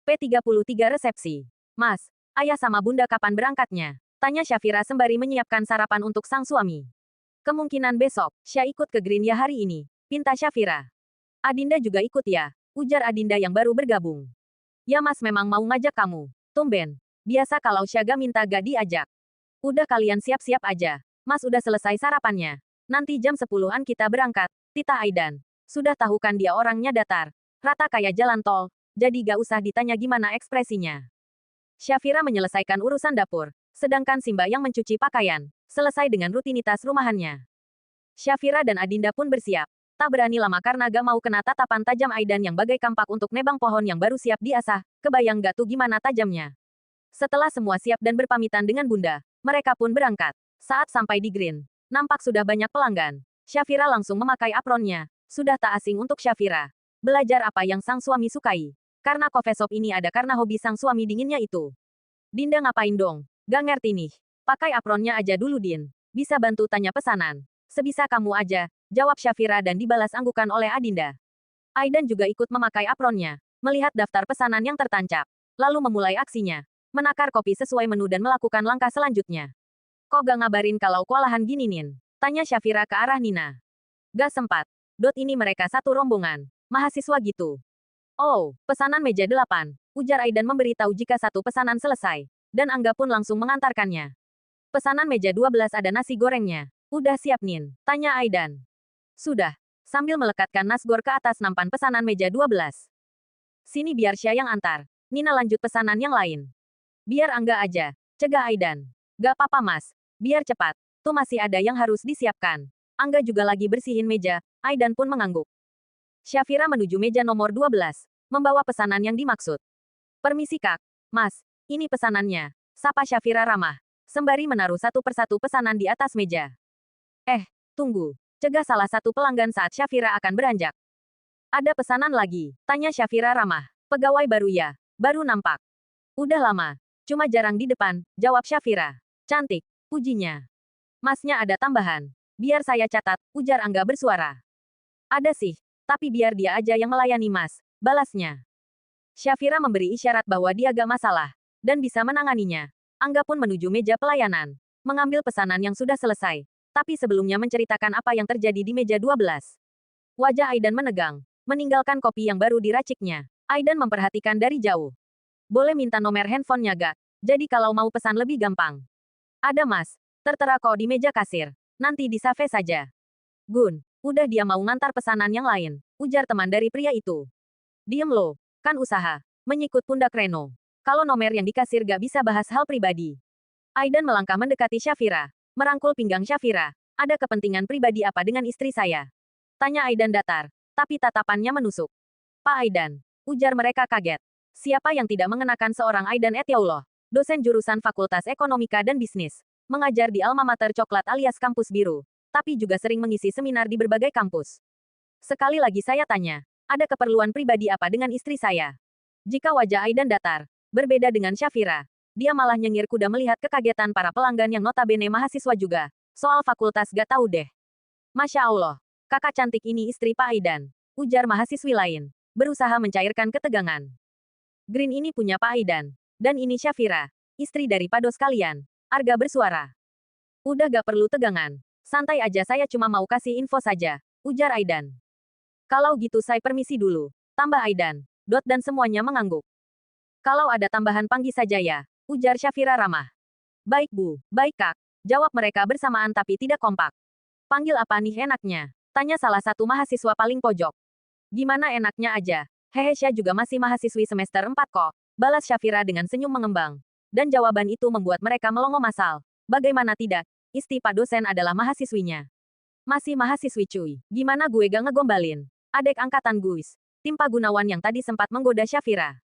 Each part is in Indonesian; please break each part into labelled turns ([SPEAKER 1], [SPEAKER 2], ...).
[SPEAKER 1] P33 resepsi. Mas, ayah sama bunda kapan berangkatnya? Tanya Syafira sembari menyiapkan sarapan untuk sang suami. Kemungkinan besok, Syah ikut ke Green ya hari ini, pinta Syafira. Adinda juga ikut ya, ujar Adinda yang baru bergabung. Ya mas memang mau ngajak kamu. Tumben. Biasa kalau Syah gak minta gak diajak. Udah kalian siap-siap aja. Mas udah selesai sarapannya. Nanti jam 10-an kita berangkat, Tita Aidan. Sudah tahu kan dia orangnya datar. Rata kayak jalan tol. Jadi gak usah ditanya gimana ekspresinya. Syafira menyelesaikan urusan dapur. Sedangkan Simba yang mencuci pakaian. Selesai dengan rutinitas rumahannya. Syafira dan Adinda pun bersiap. Tak berani lama karena gak mau kena tatapan tajam Aidan yang bagai kampak untuk nebang pohon yang baru siap diasah. Kebayang gak tuh gimana tajamnya. Setelah semua siap dan berpamitan dengan bunda, mereka pun berangkat. Saat sampai di Green, nampak sudah banyak pelanggan. Syafira langsung memakai apronnya. Sudah tak asing untuk Syafira. Belajar apa yang sang suami sukai. Karena coffee shop ini ada karena hobi sang suami dinginnya itu. Dinda ngapain dong? Gak ngerti nih. Pakai apronnya aja dulu Din. Bisa bantu tanya pesanan. Sebisa kamu aja, jawab Syafira dan dibalas anggukan oleh Adinda. Aidan juga ikut memakai apronnya. Melihat daftar pesanan yang tertancap. Lalu memulai aksinya. Menakar kopi sesuai menu dan melakukan langkah selanjutnya. Kok gak ngabarin kalau kewalahan gini Nin? Tanya Syafira ke arah Nina. Gak sempat. Ini mereka satu rombongan. Mahasiswa gitu. Oh, pesanan meja 8. Ujar Aidan memberitahu jika satu pesanan selesai. Dan Angga pun langsung mengantarkannya. Pesanan meja 12 ada nasi gorengnya. Udah siap Nin? Tanya Aidan. Sudah. Sambil melekatkan nasgor ke atas nampan pesanan meja 12. Sini biar Syah yang antar. Nina lanjut pesanan yang lain. Biar Angga aja. Cegah Aidan. Gak apa-apa mas. Biar cepat. Tuh masih ada yang harus disiapkan. Angga juga lagi bersihin meja. Aidan pun mengangguk. Syafira menuju meja nomor 12. Membawa pesanan yang dimaksud. Permisi kak. Mas, ini pesanannya. Sapa Syafira ramah. Sembari menaruh satu persatu pesanan di atas meja. Tunggu. Cegah salah satu pelanggan saat Syafira akan beranjak. Ada pesanan lagi. Tanya Syafira ramah. Pegawai baru ya. Baru nampak. Udah lama. Cuma jarang di depan. Jawab Syafira. Cantik. Pujinya. Masnya ada tambahan. Biar saya catat. Ujar Angga bersuara. Ada sih. Tapi biar dia aja yang melayani mas. Balasnya. Syafira memberi isyarat bahwa dia gak masalah. Dan bisa menanganinya. Angga pun menuju meja pelayanan. Mengambil pesanan yang sudah selesai. Tapi sebelumnya menceritakan apa yang terjadi di meja 12. Wajah Aidan menegang. Meninggalkan kopi yang baru diraciknya. Aidan memperhatikan dari jauh. Boleh minta nomor handphonenya gak? Jadi kalau mau pesan lebih gampang. Ada mas. Tertera kok di meja kasir. Nanti di save saja. Gun. Udah dia mau ngantar pesanan yang lain, ujar teman dari pria itu. Diem lo, kan usaha. Menyikut pundak Reno. Kalau nomor yang dikasir gak bisa bahas hal pribadi. Aidan melangkah mendekati Syafira. Merangkul pinggang Syafira. Ada kepentingan pribadi apa dengan istri saya? Tanya Aidan datar. Tapi tatapannya menusuk. Pak Aidan. Ujar mereka kaget. Siapa yang tidak mengenakan seorang Aidan Etiaullah? Dosen jurusan Fakultas Ekonomika dan Bisnis. Mengajar di Alma Mater Coklat alias Kampus Biru. Tapi juga sering mengisi seminar di berbagai kampus. Sekali lagi saya tanya, ada keperluan pribadi apa dengan istri saya? Jika wajah Aidan datar, berbeda dengan Syafira, dia malah nyengir kuda melihat kekagetan para pelanggan yang notabene mahasiswa juga. Soal fakultas gak tahu deh. Masya Allah, kakak cantik ini istri Pak Aidan, ujar mahasiswi lain, berusaha mencairkan ketegangan. Green ini punya Pak Aidan, dan ini Syafira, istri dari pados kalian. Arga bersuara. Udah gak perlu tegangan. Santai aja saya cuma mau kasih info saja, ujar Aidan. Kalau gitu saya permisi dulu, tambah Aidan. Dan semuanya mengangguk. Kalau ada tambahan panggil saja ya, ujar Syafira ramah. Baik bu, baik kak, jawab mereka bersamaan tapi tidak kompak. Panggil apa nih enaknya? Tanya salah satu mahasiswa paling pojok. Gimana enaknya aja, hehe Syah juga masih mahasiswi semester 4 kok, balas Syafira dengan senyum mengembang. Dan jawaban itu membuat mereka melongo masal. Bagaimana tidak? Isti Pak dosen adalah mahasiswinya. Masih mahasiswi cuy. Gimana gue gak ngegombalin? Adek angkatan guys. Tim Pak Gunawan yang tadi sempat menggoda Syafira.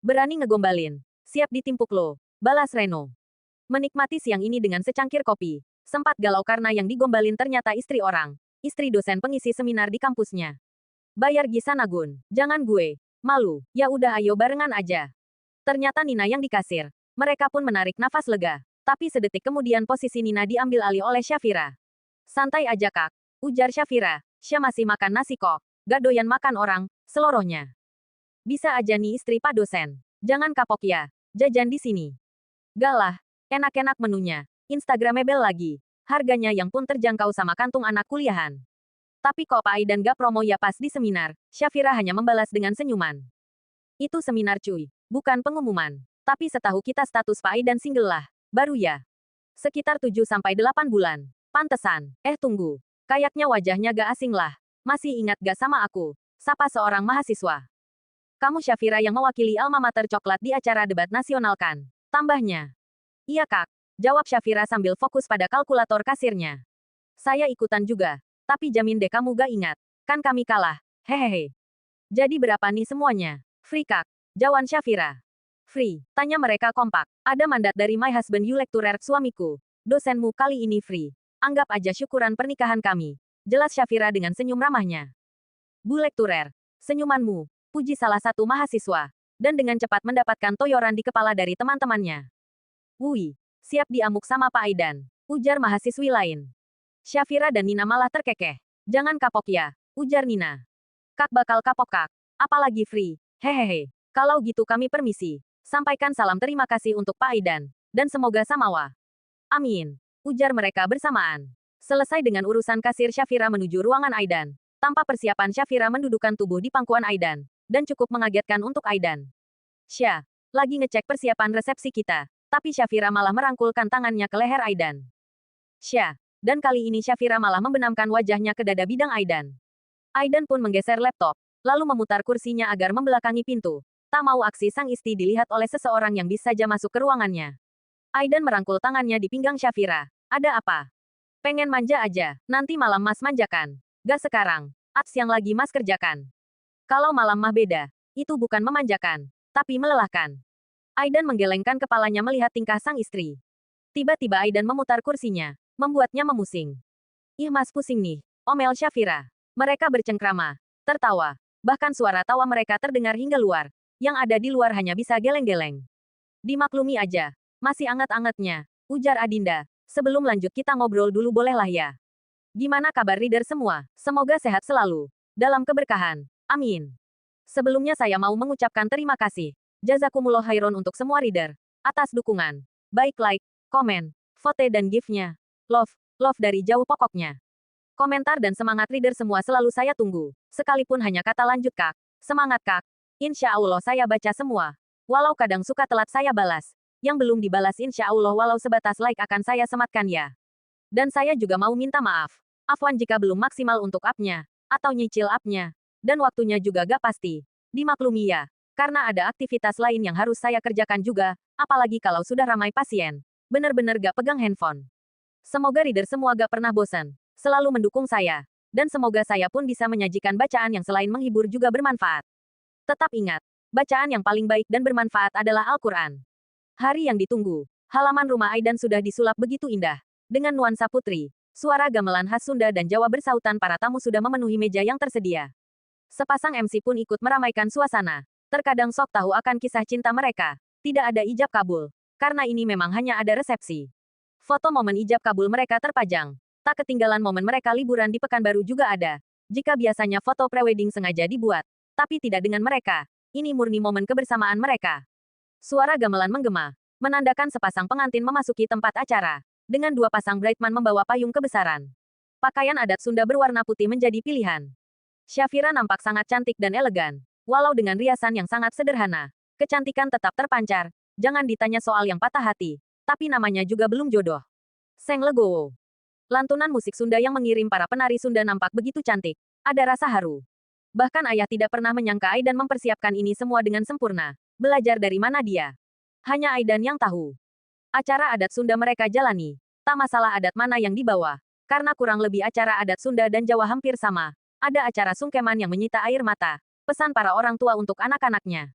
[SPEAKER 1] Berani ngegombalin. Siap ditimpuk lo. Balas Reno. Menikmati siang ini dengan secangkir kopi. Sempat galau karena yang digombalin ternyata istri orang. Istri dosen pengisi seminar di kampusnya. Bayar Gisana Gun. Jangan gue. Malu. Ya udah ayo barengan aja. Ternyata Nina yang dikasir. Mereka pun menarik nafas lega. Tapi sedetik kemudian posisi Nina diambil alih oleh Syafira. Santai aja kak, ujar Syafira. Syah masih makan nasi kok. Gak doyan makan orang, selorohnya. Bisa aja nih istri Pak dosen. Jangan kapok ya. Jajan di sini. Galah. Enak-enak menunya. Instagramable lagi. Harganya yang pun terjangkau sama kantung anak kuliahan. Tapi kok Pak Aidan gak promo ya pas di seminar? Syafira hanya membalas dengan senyuman. Itu seminar cuy. Bukan pengumuman. Tapi setahu kita status Pak Aidan single lah. Baru ya. Sekitar 7-8 bulan. Pantesan. Tunggu. Kayaknya wajahnya gak asing lah. Masih ingat gak sama aku? Sapa seorang mahasiswa. Kamu Syafira yang mewakili alma mater coklat di acara debat nasional kan? Tambahnya. Iya kak. Jawab Syafira sambil fokus pada kalkulator kasirnya. Saya ikutan juga. Tapi jamin deh kamu gak ingat. Kan kami kalah. Hehehe. Jadi berapa nih semuanya? Free kak. Jawan Syafira. Free. Tanya mereka kompak. Ada mandat dari my husband you lecturer suamiku. Dosenmu kali ini free. Anggap aja syukuran pernikahan kami. Jelas Syafira dengan senyum ramahnya. Bu lecturer. Senyumanmu. Puji salah satu mahasiswa. Dan dengan cepat mendapatkan toyoran di kepala dari teman-temannya. Wui. Siap diamuk sama Pak Aidan. Ujar mahasiswi lain. Syafira dan Nina malah terkekeh. Jangan kapok ya. Ujar Nina. Kak bakal kapok kak. Apalagi free. Hehehe. Kalau gitu kami permisi. Sampaikan salam terima kasih untuk Pak Aidan. Dan semoga samawa. Amin. Ujar mereka bersamaan. Selesai dengan urusan kasir Syafira menuju ruangan Aidan. Tanpa persiapan Syafira mendudukkan tubuh di pangkuan Aidan. Dan cukup mengagetkan untuk Aidan. Syah. Lagi ngecek persiapan resepsi kita. Tapi Syafira malah merangkulkan tangannya ke leher Aidan. Syah. Dan kali ini Syafira malah membenamkan wajahnya ke dada bidang Aidan. Aidan pun menggeser laptop. Lalu memutar kursinya agar membelakangi pintu. Tak mau aksi sang istri dilihat oleh seseorang yang bisa saja masuk ke ruangannya. Aidan merangkul tangannya di pinggang Syafira. Ada apa? Pengen manja aja. Nanti malam mas manjakan. Gak sekarang. Ats yang lagi mas kerjakan. Kalau malam mah beda. Itu bukan memanjakan. Tapi melelahkan. Aidan menggelengkan kepalanya melihat tingkah sang istri. Tiba-tiba Aidan memutar kursinya. Membuatnya memusing. Ih mas pusing nih. Omel Syafira. Mereka bercengkrama. Tertawa. Bahkan suara tawa mereka terdengar hingga luar. Yang ada di luar hanya bisa geleng-geleng. Dimaklumi aja. Masih anget-angetnya. Ujar Adinda. Sebelum lanjut kita ngobrol dulu bolehlah ya. Gimana kabar reader semua? Semoga sehat selalu. Dalam keberkahan. Amin. Sebelumnya saya mau mengucapkan terima kasih. Jazakumullah khairon untuk semua reader. Atas dukungan. Baik like, komen, vote dan gift-nya. Love, love dari jauh pokoknya. Komentar dan semangat reader semua selalu saya tunggu. Sekalipun hanya kata lanjut kak. Semangat kak. Insya Allah saya baca semua. Walau kadang suka telat saya balas. Yang belum dibalas insya Allah walau sebatas like akan saya sematkan ya. Dan saya juga mau minta maaf. Afwan jika belum maksimal untuk up-nya. Atau nyicil up-nya. Dan waktunya juga gak pasti. Dimaklumi ya. Karena ada aktivitas lain yang harus saya kerjakan juga. Apalagi kalau sudah ramai pasien. Bener-bener gak pegang handphone. Semoga reader semua gak pernah bosan. Selalu mendukung saya. Dan semoga saya pun bisa menyajikan bacaan yang selain menghibur juga bermanfaat. Tetap ingat, bacaan yang paling baik dan bermanfaat adalah Al-Quran. Hari yang ditunggu. Halaman rumah Aidan sudah disulap begitu indah. Dengan nuansa putri, suara gamelan khas Sunda dan Jawa bersautan para tamu sudah memenuhi meja yang tersedia. Sepasang MC pun ikut meramaikan suasana. Terkadang sok tahu akan kisah cinta mereka. Tidak ada ijab kabul. Karena ini memang hanya ada resepsi. Foto momen ijab kabul mereka terpajang. Tak ketinggalan momen mereka liburan di Pekanbaru juga ada. Jika biasanya foto prewedding sengaja dibuat. Tapi tidak dengan mereka. Ini murni momen kebersamaan mereka. Suara gamelan menggema. Menandakan sepasang pengantin memasuki tempat acara. Dengan dua pasang bridesman membawa payung kebesaran. Pakaian adat Sunda berwarna putih menjadi pilihan. Syafira nampak sangat cantik dan elegan. Walau dengan riasan yang sangat sederhana. Kecantikan tetap terpancar. Jangan ditanya soal yang patah hati. Tapi namanya juga belum jodoh. Seng Legowo. Lantunan musik Sunda yang mengirim para penari Sunda nampak begitu cantik. Ada rasa haru. Bahkan ayah tidak pernah menyangka Aidan mempersiapkan ini semua dengan sempurna. Belajar dari mana dia? Hanya Aidan yang tahu. Acara adat Sunda mereka jalani. Tak masalah adat mana yang dibawa. Karena kurang lebih acara adat Sunda dan Jawa hampir sama. Ada acara sungkeman yang menyita air mata. Pesan para orang tua untuk anak-anaknya.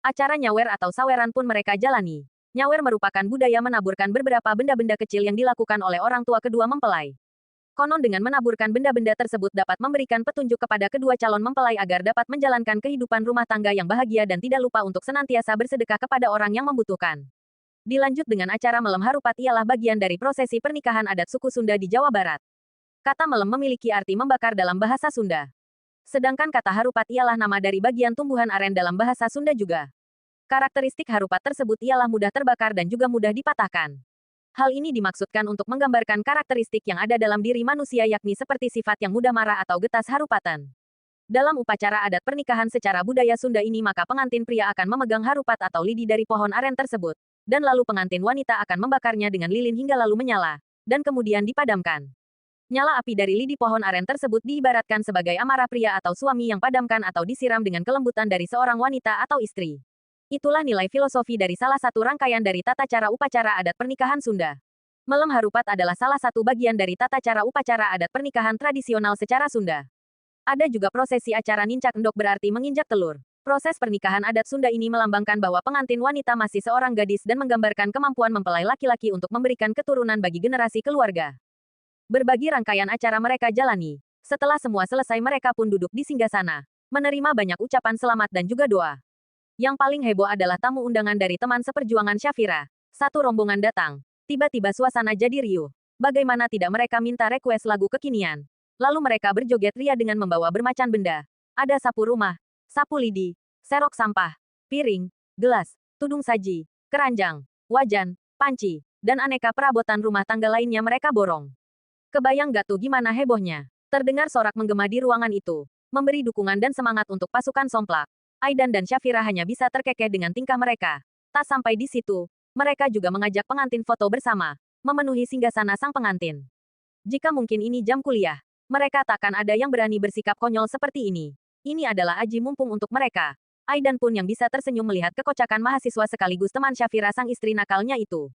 [SPEAKER 1] Acara nyawer atau saweran pun mereka jalani. Nyawer merupakan budaya menaburkan beberapa benda-benda kecil yang dilakukan oleh orang tua kedua mempelai. Konon dengan menaburkan benda-benda tersebut dapat memberikan petunjuk kepada kedua calon mempelai agar dapat menjalankan kehidupan rumah tangga yang bahagia dan tidak lupa untuk senantiasa bersedekah kepada orang yang membutuhkan. Dilanjut dengan acara melem harupat ialah bagian dari prosesi pernikahan adat suku Sunda di Jawa Barat. Kata melem memiliki arti membakar dalam bahasa Sunda. Sedangkan kata harupat ialah nama dari bagian tumbuhan aren dalam bahasa Sunda juga. Karakteristik harupat tersebut ialah mudah terbakar dan juga mudah dipatahkan. Hal ini dimaksudkan untuk menggambarkan karakteristik yang ada dalam diri manusia yakni seperti sifat yang mudah marah atau getas harupatan. Dalam upacara adat pernikahan secara budaya Sunda ini maka pengantin pria akan memegang harupat atau lidi dari pohon aren tersebut, dan lalu pengantin wanita akan membakarnya dengan lilin hingga lalu menyala, dan kemudian dipadamkan. Nyala api dari lidi pohon aren tersebut diibaratkan sebagai amarah pria atau suami yang padamkan atau disiram dengan kelembutan dari seorang wanita atau istri. Itulah nilai filosofi dari salah satu rangkaian dari tata cara upacara adat pernikahan Sunda. Melem harupat adalah salah satu bagian dari tata cara upacara adat pernikahan tradisional secara Sunda. Ada juga prosesi acara nincak endok berarti menginjak telur. Proses pernikahan adat Sunda ini melambangkan bahwa pengantin wanita masih seorang gadis dan menggambarkan kemampuan mempelai laki-laki untuk memberikan keturunan bagi generasi keluarga. Berbagi rangkaian acara mereka jalani. Setelah semua selesai mereka pun duduk di singgasana, menerima banyak ucapan selamat dan juga doa. Yang paling heboh adalah tamu undangan dari teman seperjuangan Syafira. Satu rombongan datang. Tiba-tiba suasana jadi riuh. Bagaimana tidak mereka minta request lagu kekinian. Lalu mereka berjoget ria dengan membawa bermacam benda. Ada sapu rumah, sapu lidi, serok sampah, piring, gelas, tudung saji, keranjang, wajan, panci, dan aneka perabotan rumah tangga lainnya mereka borong. Kebayang gak tuh gimana hebohnya? Terdengar sorak menggema di ruangan itu. Memberi dukungan dan semangat untuk pasukan somplak. Aidan dan Syafira hanya bisa terkekeh dengan tingkah mereka. Tak sampai di situ, mereka juga mengajak pengantin foto bersama, memenuhi singgasana sang pengantin. Jika mungkin ini jam kuliah, mereka takkan ada yang berani bersikap konyol seperti ini. Ini adalah aji mumpung untuk mereka. Aidan pun yang bisa tersenyum melihat kekocakan mahasiswa sekaligus teman Syafira sang istri nakalnya itu.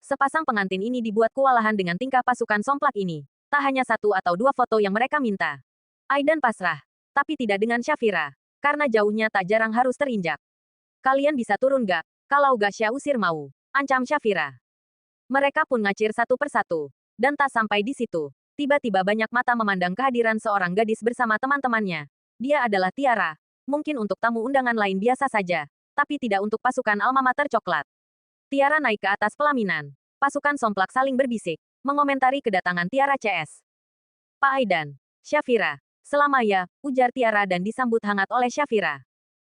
[SPEAKER 1] Sepasang pengantin ini dibuat kewalahan dengan tingkah pasukan somplak ini. Tak hanya satu atau dua foto yang mereka minta. Aidan pasrah, tapi tidak dengan Syafira. Karena jauhnya tak jarang harus terinjak. Kalian bisa turun gak? Kalau gak Syah usir mau. Ancam Syafira. Mereka pun ngacir satu persatu. Dan tak sampai di situ. Tiba-tiba banyak mata memandang kehadiran seorang gadis bersama teman-temannya. Dia adalah Tiara. Mungkin untuk tamu undangan lain biasa saja. Tapi tidak untuk pasukan alma mater coklat. Tiara naik ke atas pelaminan. Pasukan somplak saling berbisik. Mengomentari kedatangan Tiara CS. Pak Aidan. Syafira. Selama ya, ujar Tiara dan disambut hangat oleh Syafira.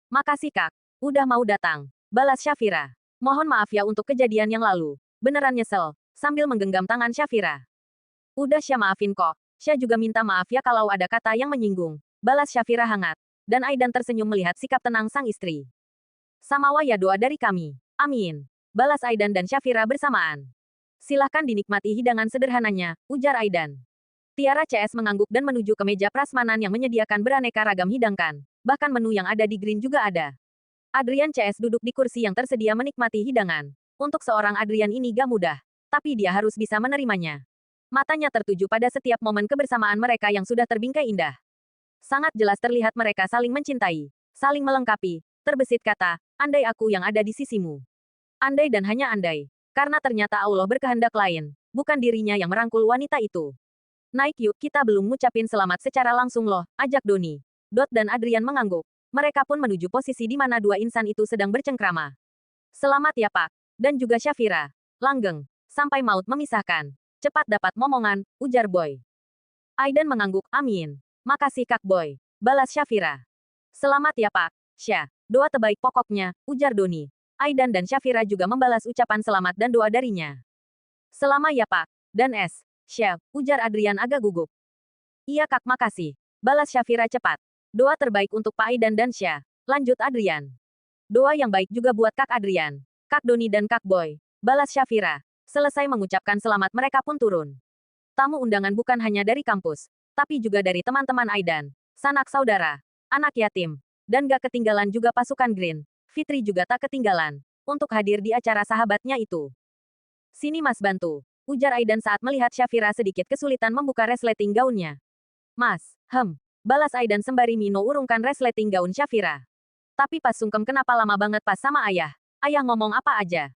[SPEAKER 1] Makasih kak, udah mau datang. Balas Syafira. Mohon maaf ya untuk kejadian yang lalu. Beneran nyesel, sambil menggenggam tangan Syafira. Udah Syah maafin kok. Syah juga minta maaf ya kalau ada kata yang menyinggung. Balas Syafira hangat. Dan Aidan tersenyum melihat sikap tenang sang istri. Samawa ya doa dari kami. Amin. Balas Aidan dan Syafira bersamaan. Silahkan dinikmati hidangan sederhananya, ujar Aidan. Tiara CS mengangguk dan menuju ke meja prasmanan yang menyediakan beraneka ragam hidangan. Bahkan menu yang ada di Green juga ada. Adrian CS duduk di kursi yang tersedia menikmati hidangan. Untuk seorang Adrian ini gak mudah. Tapi dia harus bisa menerimanya. Matanya tertuju pada setiap momen kebersamaan mereka yang sudah terbingkai indah. Sangat jelas terlihat mereka saling mencintai. Saling melengkapi. Terbesit kata, andai aku yang ada di sisimu. Andai dan hanya andai. Karena ternyata Allah berkehendak lain. Bukan dirinya yang merangkul wanita itu. Naik yuk kita belum ngucapin selamat secara langsung loh, ajak Doni. Dot dan Adrian mengangguk. Mereka pun menuju posisi di mana dua insan itu sedang bercengkrama. Selamat ya Pak. Dan juga Syafira. Langgeng. Sampai maut memisahkan. Cepat dapat momongan, ujar Boy. Aidan mengangguk, amin. Makasih Kak Boy. Balas Syafira. Selamat ya Pak. Syah. Doa terbaik pokoknya, ujar Doni. Aidan dan Syafira juga membalas ucapan selamat dan doa darinya. Selama ya Pak. Dan S. Syah, ujar Adrian agak gugup. Iya kak makasih. Balas Syafira cepat. Doa terbaik untuk Pak Aidan dan Syah. Lanjut Adrian. Doa yang baik juga buat Kak Adrian. Kak Doni dan Kak Boy. Balas Syafira. Selesai mengucapkan selamat mereka pun turun. Tamu undangan bukan hanya dari kampus. Tapi juga dari teman-teman Aidan. Sanak saudara. Anak yatim. Dan gak ketinggalan juga pasukan Green. Fitri juga tak ketinggalan. Untuk hadir di acara sahabatnya itu. Sini mas bantu. Ujar Aidan saat melihat Syafira sedikit kesulitan membuka resleting gaunnya. Mas, balas Aidan sembari Mino urungkan resleting gaun Syafira. Tapi pas sungkem kenapa lama banget pas sama ayah? Ayah ngomong apa aja?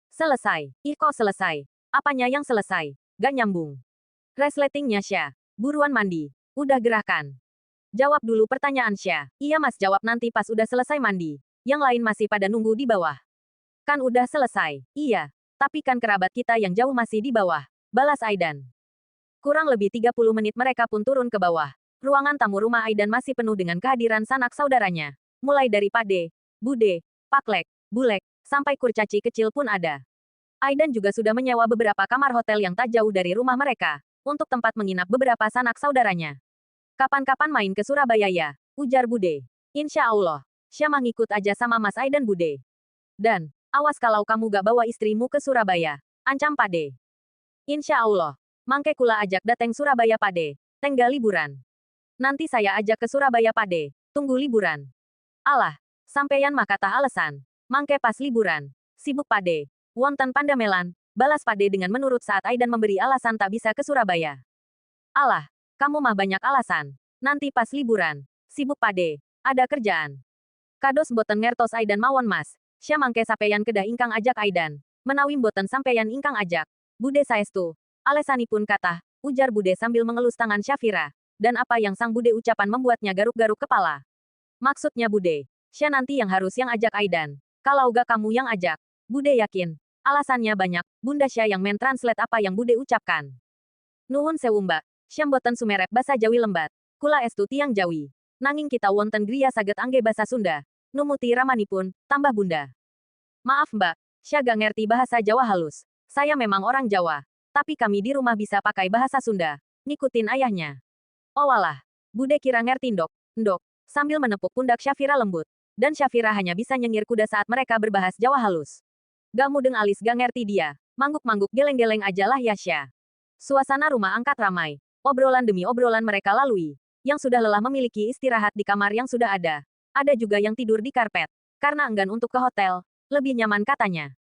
[SPEAKER 1] Selesai. Ih kok selesai? Apanya yang selesai? Gak nyambung. Resletingnya Syah. Buruan mandi. Udah gerakan. Jawab dulu pertanyaan Syah. Iya mas jawab nanti pas udah selesai mandi. Yang lain masih pada nunggu di bawah. Kan udah selesai. Iya. Tapi kan kerabat kita yang jauh masih di bawah. Balas Aidan. Kurang lebih 30 menit mereka pun turun ke bawah. Ruangan tamu rumah Aidan masih penuh dengan kehadiran sanak saudaranya. Mulai dari Pak D, Bude, Pak Lek, bulek, sampai kurcaci kecil pun ada. Aidan juga sudah menyewa beberapa kamar hotel yang tak jauh dari rumah mereka, untuk tempat menginap beberapa sanak saudaranya. Kapan-kapan main ke Surabaya ya, ujar Bude. Insya Allah, Syamah ngikut aja sama Mas Aidan Bude. Dan, awas kalau kamu gak bawa istrimu ke Surabaya, ancam Pade. Insya Allah, mangke kula ajak dateng Surabaya Pade, tenggal liburan. Nanti saya ajak ke Surabaya Pade, tunggu liburan. Alah, sampeyan mah kata alasan, mangke pas liburan, sibuk Pade. Wonten pandamelan, balas Pade dengan menurut saat Aidan memberi alasan tak bisa ke Surabaya. Alah, kamu mah banyak alasan. Nanti pas liburan, sibuk Pade, ada kerjaan. Kados boten ngertos Aidan mawon mas, Sya mangke sapeyan kedah ingkang ajak Aidan. Menawim boten sampeyan ingkang ajak. Bude saestu. Alesanipun katah, ujar Bude sambil mengelus tangan Syafira. Dan apa yang sang Bude ucapan membuatnya garuk-garuk kepala. Maksudnya Bude, Sya nanti yang harus yang ajak Aidan. Kalau gak kamu yang ajak. Bude yakin. Alasannya banyak, Bunda Sya yang mentranslate apa yang Bude ucapkan. Nuhun sewu mbak, Syam boten sumerep basa Jawi lembat. Kula estu tiang Jawi. Nanging kita wonten griya saget angge basa Sunda. Numuti ramanipun, tambah Bunda. Maaf mbak, Sya gak ngerti bahasa Jawa halus. Saya memang orang Jawa. Tapi kami di rumah bisa pakai bahasa Sunda. Ngikutin ayahnya. Oh walah, Bude kira ngerti ndok, ndok. Sambil menepuk pundak Syafira lembut. Dan Syafira hanya bisa nyengir kuda saat mereka berbahas Jawa halus. Gak mudeng alis gak ngerti dia. Mangguk-mangguk geleng-geleng aja lah ya Sya. Suasana rumah angkat ramai. Obrolan demi obrolan mereka lalui. Yang sudah lelah memiliki istirahat di kamar yang sudah ada. Ada juga yang tidur di karpet. Karena enggan untuk ke hotel. Lebih nyaman katanya.